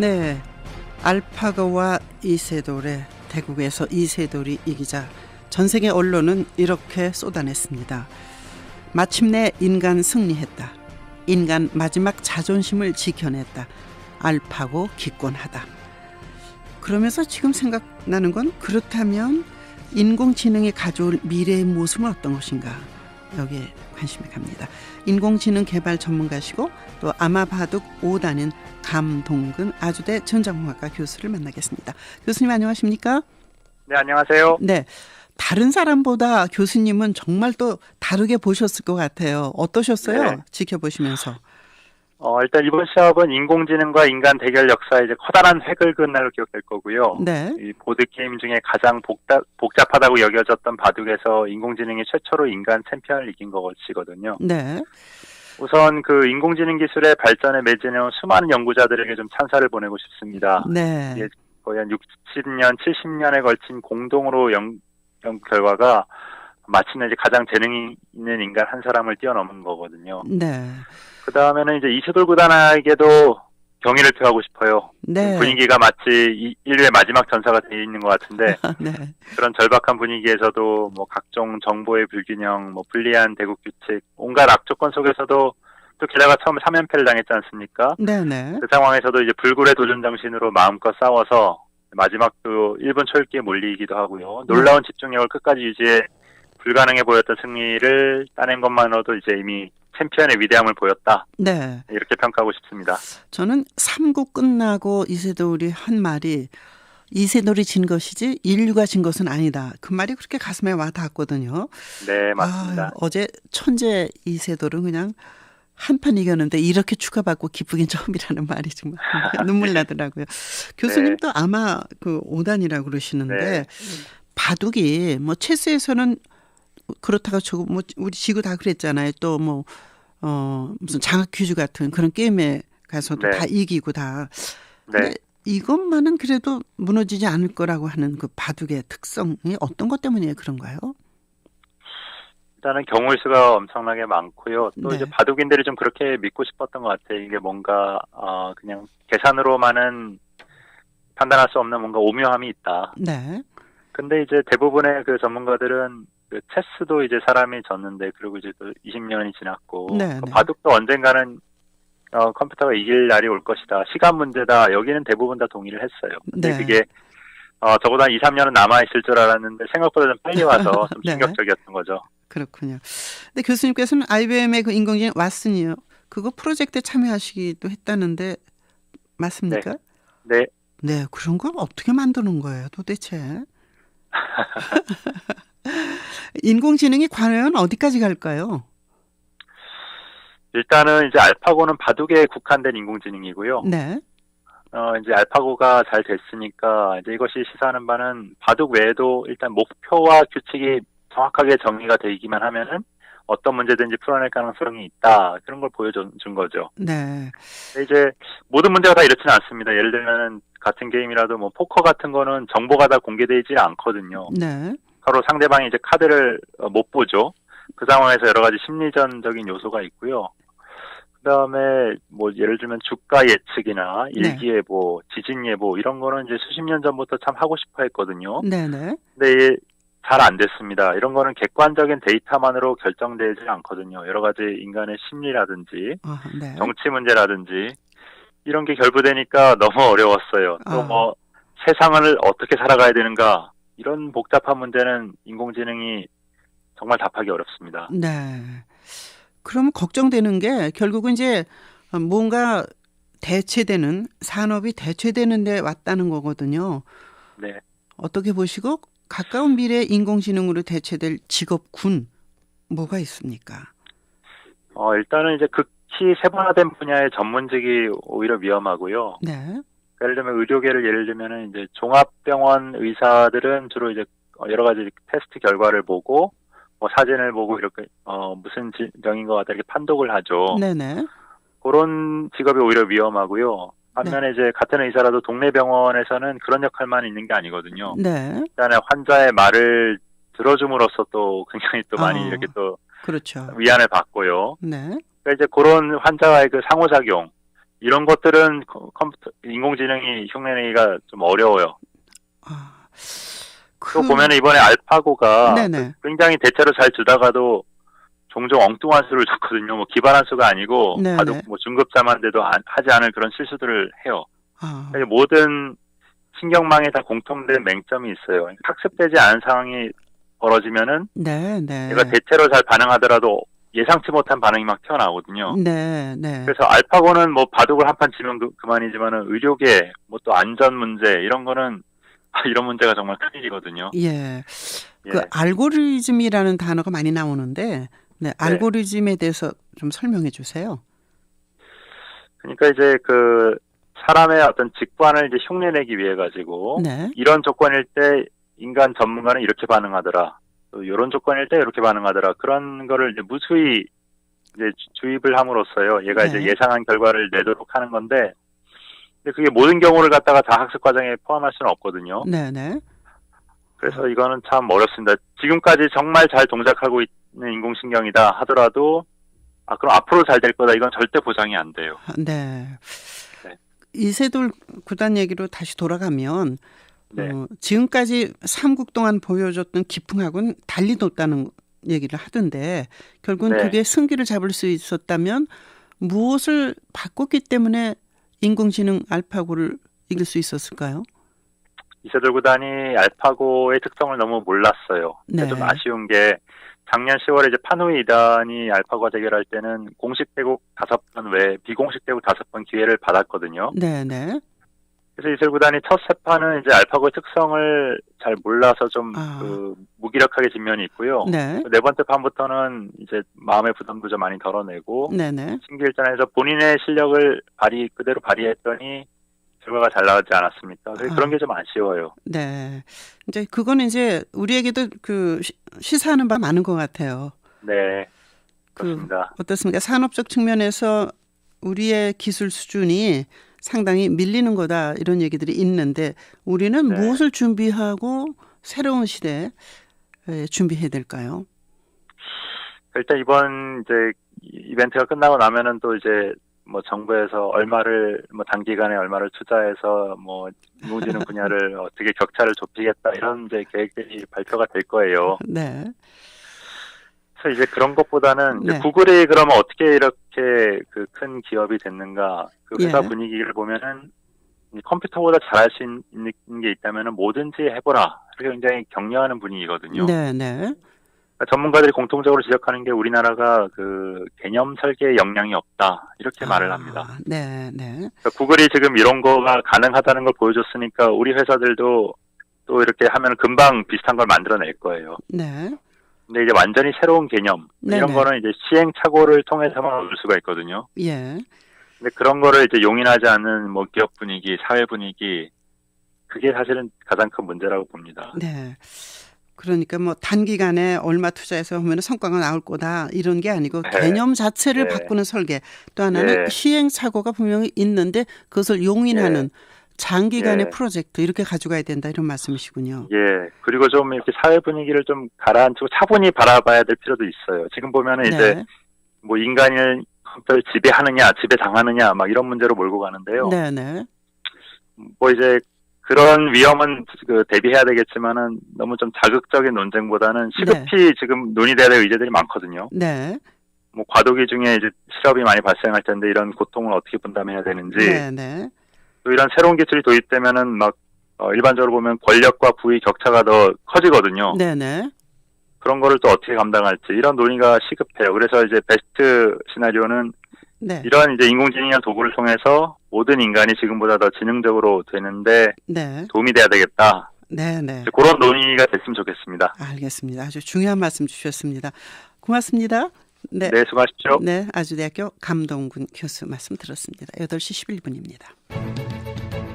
네, 알파고와 이세돌의 대국에서 이세돌이 이기자 전 세계 언론은 이렇게 쏟아냈습니다. 마침내 인간 승리했다. 인간 마지막 자존심을 지켜냈다. 알파고 기권하다. 그러면서 지금 생각나는 건, 그렇다면 인공지능이 가져올 미래의 모습은 어떤 것인가, 여기에 관심이 갑니다. 인공지능 개발 전문가시고 또 아마바둑 5단인 감동근 아주대 전자공학과 교수를 만나겠습니다. 교수님 안녕하십니까? 네, 안녕하세요. 네, 다른 사람보다 교수님은 정말 또 다르게 보셨을 것 같아요. 어떠셨어요? 네. 지켜보시면서. 일단 이번 시합은 인공지능과 인간 대결 역사에 이제 커다란 획을 그은 날로 기억될 거고요. 네. 이 보드게임 중에 가장 복잡하다고 여겨졌던 바둑에서 인공지능이 최초로 인간 챔피언을 이긴 것이거든요. 네. 우선 그 인공지능 기술의 발전에 매진해온 수많은 연구자들에게 좀 찬사를 보내고 싶습니다. 네. 이게 거의 한 60년, 70년에 걸친 공동으로 연구 결과가 마침내 이제 가장 재능이 있는 인간 한 사람을 뛰어넘은 거거든요. 네. 그 다음에는 이제 이세돌 구단에게도 경의를 표하고 싶어요. 네. 분위기가 마치 인류의 마지막 전사가 되어 있는 것 같은데 네. 그런 절박한 분위기에서도 뭐 각종 정보의 불균형, 뭐 불리한 대국 규칙, 온갖 악조건 속에서도 또 게다가 처음에 3연패를 당했지 않습니까? 네네. 그 상황에서도 이제 불굴의 도전 정신으로 마음껏 싸워서 마지막도 일본 초읽기에 몰리기도 하고요. 놀라운 집중력을 끝까지 유지해 불가능해 보였던 승리를 따낸 것만으로도 이제 이미 챔피언의 위대함을 보였다. 네. 이렇게 평가하고 싶습니다. 저는 3국 끝나고 이세돌이 한 말이, 이세돌이 진 것이지 인류가 진 것은 아니다. 그 말이 그렇게 가슴에 와 닿았거든요. 네, 맞습니다. 어제 천재 이세돌은 그냥 한판 이겼는데 이렇게 축하받고 기쁘긴 처음이라는 말이 정말 눈물 나더라고요. 교수님도 아마 그 5단이라고 그러시는데, 바둑이 뭐 체스에서는 그렇다고 치고 뭐 우리 지구 다 그랬잖아요. 또 뭐 무슨 장학 퀴즈 같은 그런 게임에 가서도 다 이기고 다. 근데 이것만은 그래도 무너지지 않을 거라고 하는 그 바둑의 특성이 어떤 것 때문에 그런가요? 일단은 경우의 수가 엄청나게 많고요. 또 네. 이제 바둑인들이 좀 그렇게 믿고 싶었던 것 같아요. 이게 뭔가 그냥 계산으로만은 판단할 수 없는 뭔가 오묘함이 있다. 네. 근데 이제 대부분의 그 전문가들은 그 체스도 이제 사람이 졌는데, 그리고 이제 또 20년이 지났고, 그 바둑도 언젠가는 컴퓨터가 이길 날이 올 것이다. 시간 문제다. 여기는 대부분 다 동의를 했어요. 근데 그게 적어도 한 2, 3년은 남아있을 줄 알았는데 생각보다 좀 빨리 와서 좀 충격적이었던 거죠. 그렇군요. 근데 교수님께서는 IBM의 그 인공지능 왓슨이요, 그거 프로젝트에 참여하시기도 했다는데 맞습니까? 네. 네, 그런 걸 어떻게 만드는 거예요, 도대체? 인공지능이 과연 어디까지 갈까요? 일단은 이제 알파고는 바둑에 국한된 인공지능이고요. 네. 이제 알파고가 잘 됐으니까 이제 이것이 시사하는 바는 바둑 외에도 일단 목표와 규칙이 정확하게 정리가 되기만 하면은 어떤 문제든지 풀어낼 가능성이 있다. 그런 걸 보여준 거죠. 네. 이제 모든 문제가 다 이렇지는 않습니다. 예를 들면은 같은 게임이라도 뭐 포커 같은 거는 정보가 다 공개되지 않거든요. 네. 서로 상대방이 이제 카드를 못 보죠. 그 상황에서 여러 가지 심리전적인 요소가 있고요. 그다음에 뭐 예를 들면 주가 예측이나 일기예보, 지진예보 이런 거는 이제 수십 년 전부터 참 하고 싶어 했거든요. 네네. 근데 잘 안 됐습니다. 이런 거는 객관적인 데이터만으로 결정되지 않거든요. 여러 가지 인간의 심리라든지 정치 문제라든지 이런 게 결부되니까 너무 어려웠어요. 또 뭐 세상을 어떻게 살아가야 되는가, 이런 복잡한 문제는 인공지능이 정말 답하기 어렵습니다. 네. 그럼 걱정되는 게 결국은 이제 뭔가 대체되는, 산업이 대체되는 데 왔다는 거거든요. 네. 어떻게 보시고 가까운 미래에 인공지능으로 대체될 직업군 뭐가 있습니까? 일단은 이제 극히 세분화된 분야의 전문직이 오히려 위험하고요. 네. 예를 들면 의료계를 예를 들면은 이제 종합병원 의사들은 주로 이제 여러 가지 테스트 결과를 보고 뭐 사진을 보고 이렇게 무슨 병인 것 같다 이렇게 판독을 하죠. 네네. 그런 직업이 오히려 위험하고요. 반면에 이제 같은 의사라도 동네 병원에서는 그런 역할만 있는 게 아니거든요. 네. 일단은 환자의 말을 들어줌으로써 또 굉장히 또 많이 이렇게 또 그렇죠. 위안을 받고요. 네. 그러니까 이제 그런 환자와의 그 상호작용, 이런 것들은 컴퓨터, 인공지능이 흉내내기가 좀 어려워요. 또 보면 이번에 알파고가 네네. 굉장히 대체로 잘 주다가도 종종 엉뚱한 수를 줬거든요. 뭐 기발한 수가 아니고 바둑 뭐 중급자만돼도 하지 않을 그런 실수들을 해요. 모든 신경망에 다 공통된 맹점이 있어요. 학습되지 않은 상황이 벌어지면은 얘가 대체로 잘 반응하더라도 예상치 못한 반응이 막 튀어나오거든요. 그래서 알파고는 뭐 바둑을 한 판 지면 그만이지만은 의료계, 뭐 또 안전 문제 이런 거는 이런 문제가 정말 큰일이거든요. 그 알고리즘이라는 단어가 많이 나오는데, 알고리즘에 대해서 좀 설명해 주세요. 그러니까 이제 그 사람의 어떤 직관을 이제 흉내내기 위해 가지고 이런 조건일 때 인간 전문가는 이렇게 반응하더라. 또 이런 조건일 때 이렇게 반응하더라. 그런 거를 이제 무수히 이제 주입을 함으로써요. 얘가 이제 예상한 결과를 내도록 하는 건데, 근데 그게 모든 경우를 갖다가 다 학습 과정에 포함할 수는 없거든요. 그래서 이거는 참 어렵습니다. 지금까지 정말 잘 동작하고 있는 인공신경이다 하더라도, 그럼 앞으로 잘 될 거다. 이건 절대 보장이 안 돼요. 이세돌 구단 얘기로 다시 돌아가면, 지금까지 3국 동안 보여줬던 기풍하고는 달리 뒀다는 얘기를 하던데, 결국은 그게 승기를 잡을 수 있었다면 무엇을 바꿨기 때문에 인공지능 알파고를 이길 수 있었을까요? 이세돌 구단이 알파고의 특성을 너무 몰랐어요. 좀 아쉬운 게 작년 10월에 이제 판후이 2단이 알파고와 대결할 때는 공식 대국 5번 외에 비공식 대국 5번 기회를 받았거든요. 그래서 이세돌 구단이 첫 세 판은 이제 알파고의 특성을 잘 몰라서 좀 무기력하게 진 면이 있고요. 네 번째 판부터는 이제 마음의 부담도 좀 많이 덜어내고 신기일전에서 본인의 실력을 그대로 발휘했더니 결과가 잘 나오지 않았습니까? 그런 게 좀 아쉬워요. 이제 그거는 이제 우리에게도 그 시사하는 바 많은 것 같아요. 그렇습니다. 어떻습니까? 산업적 측면에서 우리의 기술 수준이 상당히 밀리는 거다 이런 얘기들이 있는데 우리는 무엇을 준비하고 새로운 시대에 준비해야 될까요? 일단 이번 이제 이벤트가 끝나고 나면은 또 이제 뭐 정부에서 단기간에 얼마를 투자해서 뭐 인공지능 분야를 어떻게 격차를 좁히겠다 이런 이제 계획들이 발표가 될 거예요. 그래서 이제 그런 것보다는 이제 구글이 그러면 어떻게 이렇게 그 큰 기업이 됐는가? 그 회사 분위기를 보면은 컴퓨터보다 잘할 수 있는 게 있다면은 뭐든지 해보라. 이렇게 굉장히 격려하는 분위기거든요. 전문가들이 공통적으로 지적하는 게 우리나라가 그 개념 설계에 역량이 없다. 이렇게 말을 합니다. 그러니까 구글이 지금 이런 거가 가능하다는 걸 보여줬으니까 우리 회사들도 또 이렇게 하면 금방 비슷한 걸 만들어낼 거예요. 근데 이제 완전히 새로운 개념 이런 거는 이제 시행착오를 통해서만 얻을 수가 있거든요. 근데 그런 거를 이제 용인하지 않는 뭐 기업 분위기, 사회 분위기 그게 사실은 가장 큰 문제라고 봅니다. 그러니까 뭐 단기간에 얼마 투자해서 하면 성과가 나올 거다 이런 게 아니고 개념 자체를 바꾸는 설계. 또 하나는 시행착오가 분명히 있는데 그것을 용인하는 장기간의 프로젝트 이렇게 가져가야 된다 이런 말씀이시군요. 그리고 좀 이렇게 사회 분위기를 좀 가라앉히고 차분히 바라봐야 될 필요도 있어요. 지금 보면은 이제 뭐 인간을 컴퓨터를 지배하느냐, 지배당하느냐 막 이런 문제로 몰고 가는데요. 뭐 이제 그런 위험은 대비해야 되겠지만은 너무 좀 자극적인 논쟁보다는 시급히 지금 논의돼야 될 의제들이 많거든요. 뭐 과도기 중에 이제 실업이 많이 발생할 텐데 이런 고통을 어떻게 분담해야 되는지. 또 이런 새로운 기술이 도입되면은 막 일반적으로 보면 권력과 부의 격차가 더 커지거든요. 그런 거를 또 어떻게 감당할지 이런 논의가 시급해요. 그래서 이제 베스트 시나리오는 이런 이제 인공지능이나 도구를 통해서 모든 인간이 지금보다 더 지능적으로 되는데 도움이 돼야 되겠다. 그런 논의가 됐으면 좋겠습니다. 알겠습니다. 아주 중요한 말씀 주셨습니다. 고맙습니다. 수고하십시오. 아주대학교 감동군 교수 말씀 들었습니다. 8시 11분입니다.